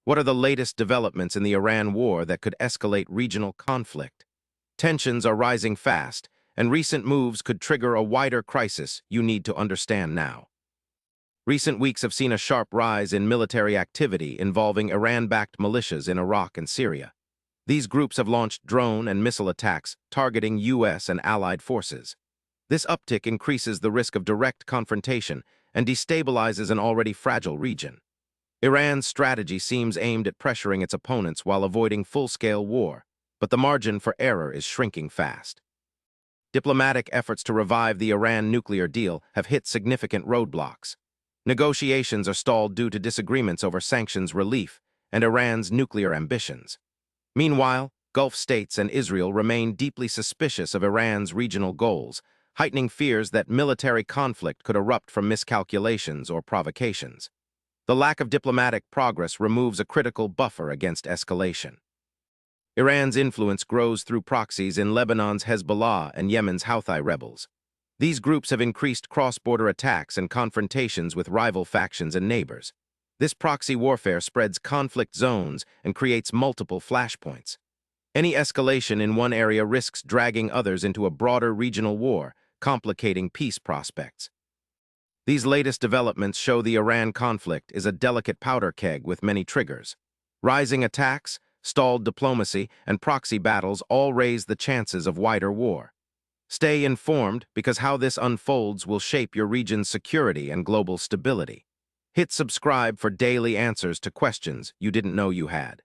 What are the latest developments in the Iran war that could escalate regional conflict? Tensions are rising fast, and recent moves could trigger a wider crisis you need to understand now. Recent weeks have seen a sharp rise in military activity involving Iran-backed militias in Iraq and Syria. These groups have launched drone and missile attacks targeting U.S. and allied forces. This uptick increases the risk of direct confrontation and destabilizes an already fragile region. Iran's strategy seems aimed at pressuring its opponents while avoiding full-scale war, but the margin for error is shrinking fast. Diplomatic efforts to revive the Iran nuclear deal have hit significant roadblocks. Negotiations are stalled due to disagreements over sanctions relief and Iran's nuclear ambitions. Meanwhile, Gulf states and Israel remain deeply suspicious of Iran's regional goals, heightening fears that military conflict could erupt from miscalculations or provocations. The lack of diplomatic progress removes a critical buffer against escalation. Iran's influence grows through proxies in Lebanon's Hezbollah and Yemen's Houthi rebels. These groups have increased cross-border attacks and confrontations with rival factions and neighbors. This proxy warfare spreads conflict zones and creates multiple flashpoints. Any escalation in one area risks dragging others into a broader regional war, complicating peace prospects. These latest developments show the Iran conflict is a delicate powder keg with many triggers. Rising attacks, stalled diplomacy, and proxy battles all raise the chances of wider war. Stay informed because how this unfolds will shape your region's security and global stability. Hit subscribe for daily answers to questions you didn't know you had.